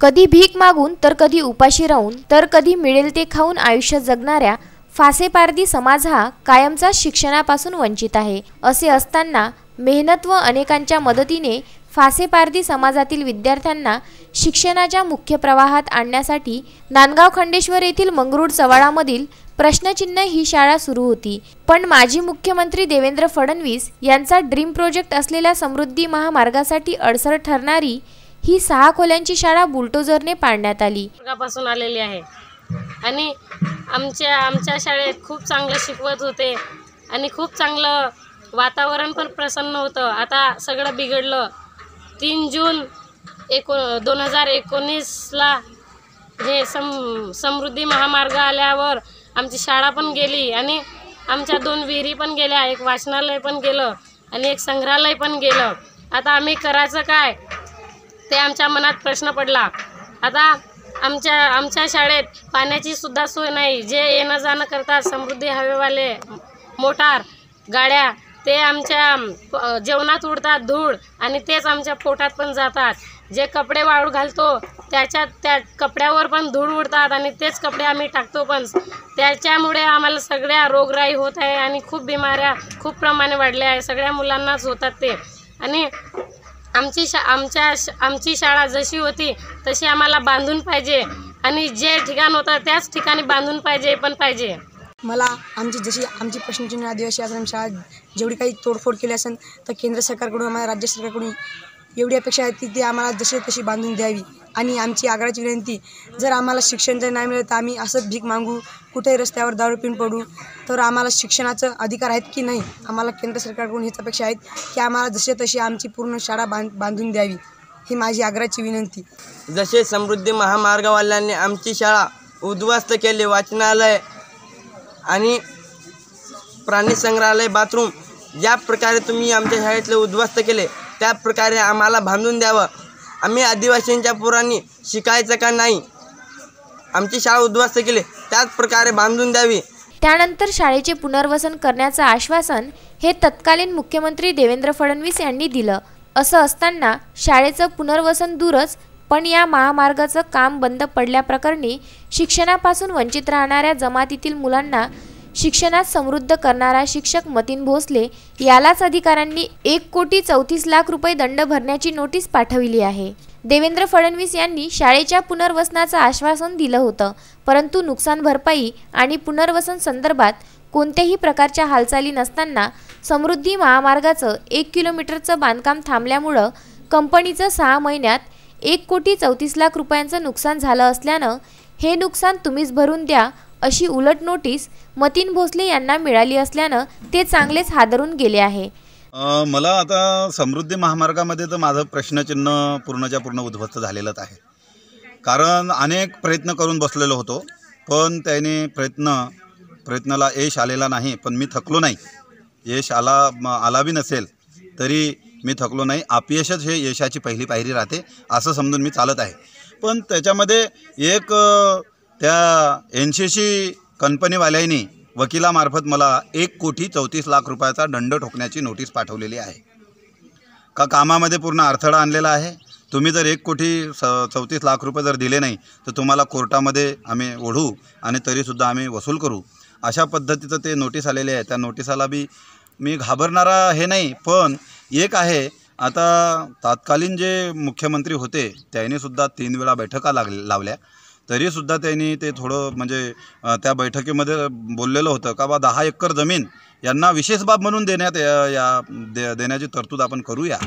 कधी भीक मागून तर कधी उपाशी राहून तर कधी मिळेल ते खाऊन आयुष्य जगणाऱ्या फासेपारधी समाज हा कायमचा शिक्षणापासून वंचित आहे। असे असताना मेहनत व अनेकांच्या मदतीने फासेपारधी समाजातील विद्यार्थ्यांना शिक्षणाच्या मुख्य प्रवाहात आणण्यासाठी नांदगाव खंडेश्वर येथील मंगरुळ चव्हाळामधील प्रश्नचिन्ह ही शाळा सुरू होती। पण माजी मुख्यमंत्री देवेंद्र फडणवीस यांचा ड्रीम प्रोजेक्ट असलेल्या समृद्धी महामार्गासाठी अडसर ठरणारी ही 6 खोल्यांची शाळा बुलडोझरने पाडण्यात आली। पासून आलेली आहे आणि आमच्या शाळेत खूप चांगलं शिकवत होते आणि खूप चांगलं वातावरण पण प्रसन्न होतं। आता सगळं बिघडलं। 3 जून 2019ला हे समृद्धी महामार्ग आल्यावर आमची शाळा पण गेली आणि आमच्या 2 विहिरी पण गेल्या, एक वाचनालय पण गेलं आणि एक संग्रहालय पण गेलं। आता आम्ही करायचं काय ते आमच्या मनात प्रश्न पडला। आता आमच्या शाळेत पाण्याची सुद्धा सोय नाही। जे येणं जाणं करतात समृद्धी हवेवाले मोटार गाड्या ते आमच्या जेवणात उडतात धूळ आणि तेच आमच्या पोटात पण जातात। जे कपडे वाळू घालतो त्या कपड्यावर पण धूळ उडतात आणि तेच कपडे आम्ही टाकतो पण त्याच्यामुळे आम्हाला सगळ्या रोगराई होत आहे आणि खूप बिमाऱ्या खूप प्रमाणे वाढल्या आहे। सगळ्या मुलांनाच होतात ते आणि आमची शाळा जशी होती तशी आम्हाला बांधून पाहिजे आणि जे ठिकाण होतं त्याच ठिकाणी बांधून पाहिजे। मला आमची प्रश्नचिन्ह आदिवासी आश्रम शाळा जेवढी काही तोडफोड केली असेल तर केंद्र सरकारकडून आम्हाला राज्य सरकारकडून एवढी अपेक्षा आहे की ती आम्हाला जशी तशी बांधून द्यावी। आणि आमची आग्रहाची विनंती, जर आम्हाला शिक्षण जर नाही मिळत तर आम्ही असंच भीक मागू, कुठेही रस्त्यावर दारू पिऊन पडू, तर आम्हाला शिक्षणाचं अधिकार आहेत की नाही, आम्हाला केंद्र सरकारकडून हीच अपेक्षा आहेत की आम्हाला जशी तशी आमची पूर्ण शाळा बांधून द्यावी, ही माझी आग्रहाची विनंती। जसे समृद्धी महामार्गवाल्यांनी आमची शाळा उद्ध्वस्त केली, वाचनालय आणि प्राणी संग्रहालय बाथरूम ज्या प्रकारे तुम्ही आमच्या शाळेतले उद्ध्वस्त केले त्या प्रकारे आम्हाला बांधून द्यावं। आम्ही आदिवासींच्या पोरांनी शिकायचं का नाही, आमची शाळा उद्ध्वस्त केली त्याच प्रकारे बांधून द्यावी। त्यानंतर शाळेचे पुनर्वसन करण्याचं आश्वासन हे तत्कालीन मुख्यमंत्री देवेंद्र फडणवीस यांनी दिलं। असं असताना शाळेचं पुनर्वसन दूरच पण या महामार्गाचं काम बंद पडल्याप्रकरणी शिक्षणापासून वंचित राहणाऱ्या जमातीतील मुलांना शिक्षणात समृद्ध करणारा शिक्षक मतीन भोसले यालाच अधिकाऱ्यांनी 1,34,00,000 रुपये दंड भरण्याची नोटीस पाठविली आहे। देवेंद्र फडणवीस यांनी शाळेच्या पुनर्वसनाचं आश्वासन दिलं होतं, परंतु नुकसान भरपाई आणि पुनर्वसन संदर्भात कोणत्याही प्रकारच्या हालचाली नसताना समृद्धी महामार्गाचं 1 किलोमीटरचं बांधकाम थांबल्यामुळं कंपनीचं 6 महिन्यात 1,34,00,000 रुपयांचं नुकसान झालं असल्यानं हे नुकसान तुम्हीच भरून द्या अशी उलट नोटीस मतीन भोसले यांना मिळाली असल्यानं ते चांगलेच हादरून गेले आहे। मला आता समृद्धी महामार्गामध्ये तर माझं प्रश्नचिन्ह पूर्णच्या पूर्ण उद्ध्वस्त झालेलंच आहे। कारण अनेक प्रयत्न करून बसलेलो होतो, पण त्याने प्रयत्नाला यश आलेला नाही। पण मी थकलो नाही, यश आला बी नसेल तरी मी थकलो नाही। अपयशच हे यशाची पहिली पायरी राहते असं समजून मी चालत आहे। पण त्याच्यामध्ये एक त्या NCC कंपनीवाल्यांनी वकिलामार्फत मला 1,34,00,000 रुपयाचा दंड ठोकण्याची नोटीस पाठवलेली आहे। कामामध्ये पूर्ण अडथळा आणलेला आहे। तुम्ही जर 1,34,00,000 रुपये जर दिले नाही तर तुम्हाला कोर्टामध्ये आम्ही ओढू आणि तरीसुद्धा आम्ही वसूल करू, अशा पद्धतीचं ते नोटीस आलेले आहे। त्या नोटीसाला बी मी घाबरणारा हे नाही, पण एक आहे, आता तत्कालीन जे मुख्यमंत्री होते त्यांनीसुद्धा 3 वेळा बैठका लावल्या, तरीसुद्धा त्यांनी ते थोडं म्हणजे त्या बैठकीमध्ये बोललेलं होतं का 10 एकर जमीन यांना विशेष बाब म्हणून देण्याची तरतूद आपण करूया,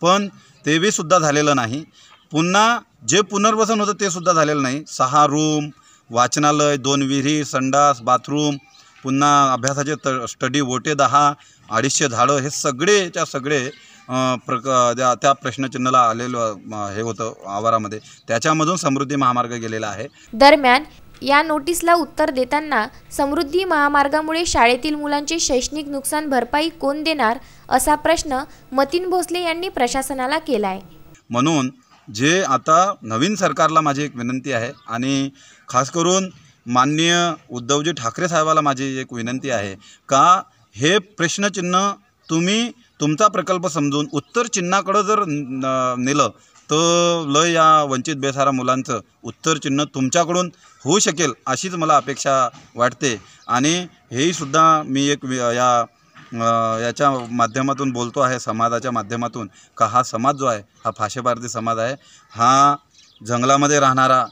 पण ते बी सुद्धा झालेलं नाही। पुन्हा जे पुनर्वसन होतं ते सुद्धा झालेलं नाही। 6 रूम, वाचनालय, 2 विहिरी, संडास, बाथरूम, पुन्हा अभ्यासाचे स्टडी ओटे 10, 250 झाडं, हे सगळेच्या सगळे त्या प्रश्नचिन्हाला आलेलं हे होतं आवारामध्ये, त्याच्यामधून समृद्धी महामार्ग गेलेला आहे। दरम्यान या नोटीसला उत्तर देताना समृद्धी महामार्गामुळे शाळेतील मुलांचे शैक्षणिक नुकसान भरपाई कोण देणार असा प्रश्न मतीन भोसले यांनी प्रशासनाला केलाय। म्हणून जे आता नवीन सरकारला माझी एक विनंती आहे आणि खास करून माननीय उद्धवजी ठाकरे साहेबाला माझी एक विनंती आहे का हे प्रश्नचिन्ह तुम्ही तुमचा प्रकल्प समजून उत्तर चिन्हाकडे जर नेलं तर लय या वंचित बेसहारा मुलांचं उत्तर चिन्ह तुमच्याकडून होऊ शकेल अशीच मला अपेक्षा वाटते। आणि हेही सुद्धा मी एक याच्या माध्यमातून बोलतो आहे, समाजाच्या माध्यमातून, का हा समाज जो आहे हा फाशेबारदी समाज आहे। हा जंगलामध्ये राहणारा,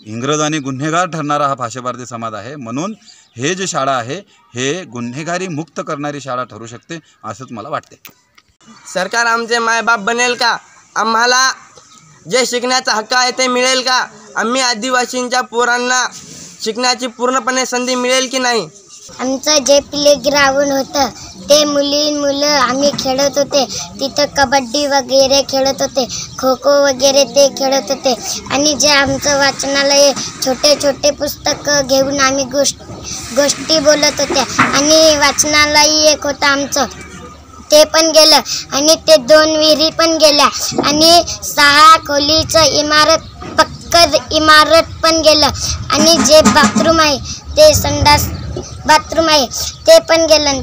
इंग्रजांनी गुन्हेगार ठरणारा हा फाशेबारदी समाज आहे। म्हणून हे जे शाळा आहे हे गुन्हेगारी मुक्त करणारी शाळा ठरू शकते असंच मला वाटते। सरकार आमचे मायबाप बनेल का? आम्हाला जे शिकण्याचा हक्क आहे ते मिळेल का? आम्ही आदिवासींच्या पोरांना शिकण्याची पूर्णपणे संधी मिळेल की नाही? आमचं जे प्लेग्राऊंड होतं ते मुलं आम्ही खेळत होते, तिथं कबड्डी वगैरे खेळत होते, खो खो वगैरे ते खेळत होते। आणि जे आमचं वाचनालय छोटे छोटे पुस्तकं घेऊन आम्ही गोष्टी बोलत होत्या। आणि वाचनालय एक होतं आमचं, ते पण गेलं। आणि ते 2 विहिरी पण गेल्या। आणि 6 खोलीचं पक्कं इमारत पण गेलं। आणि जे बाथरूम आहे ते संडास बाथरूम आहे ते पण गेलं।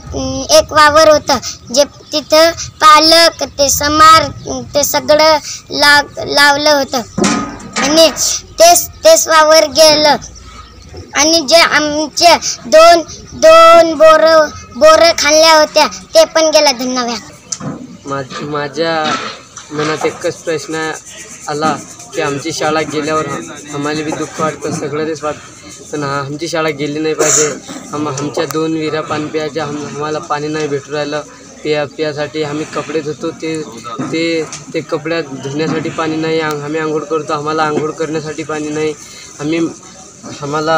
एक वावर होतं जे तिथं पालक ते समार ते सगळं लावलं होतं। आणि तेच वावर गेलं। आणि जे आमचे दोन बोरं खाल्ल्या होत्या ते पण गेल्या। धन्यवाद। माझ्या मनात एकच प्रश्न आला की आमची शाळा गेल्यावर आम्हाला बी दुःख वाटतं, सगळं तेच वाटतं, पण आमची शाळा गेली नाही पाहिजे। आमच्या 2 विहिऱ्या पाणी प्यायच्या, आम्हाला पाणी नाही भेटू राहिलं। पियासाठी आम्ही कपडे धुतो, ते कपड्यात धुण्यासाठी पाणी नाही। आम्ही आंघोळ करतो, आम्हाला आंघोळ करण्यासाठी पाणी नाही। आम्हाला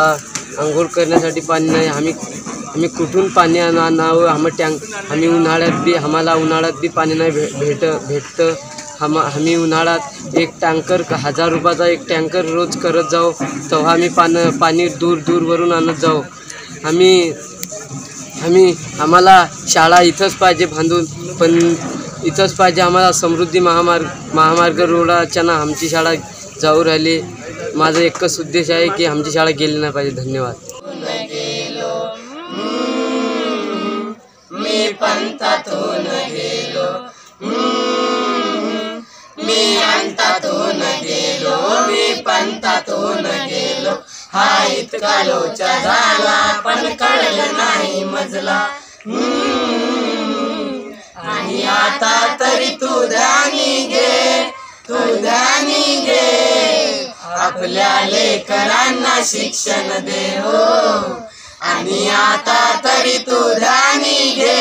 आंघोळ करण्यासाठी पाणी नाही। आम्ही कुठून पाणी आणावं? आम्ही उन्हाळ्यात बी पाणी नाही भेटतं। आम्ही उन्हाळ्यात 1 टँकर 1000 रुपयाचा 1 टँकर रोज करत जाऊ, तेव्हा आम्ही पाणी दूरवरून आणत जाऊ। आम्हाला शाळा इथंच पाहिजे बांधून, पण इथंच पाहिजे आम्हाला। समृद्धी महामार्ग रोडाच्या ना आमची शाळा जाऊ राहिली। माझा एकच उद्देश आहे की आमची शाळा गेली नाही पाहिजे। धन्यवाद। मी पंथातून गेलो, मी अंतातून गेलो, मी पंथातून गेलो, हा इतका लोचा झाला पण कळलं नाही मजला। आणि आता तरी तू ध्यानी घे, आपल्या लेकरांना शिक्षण दे हो। आणि आता तरी तू ध्यानी घे,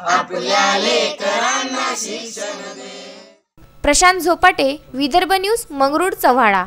आपल्या लेकरांना शिक्षण दे। प्रशांत झोपाटे, विदर्भ न्यूज, मंगरूळ, चव्हाळा।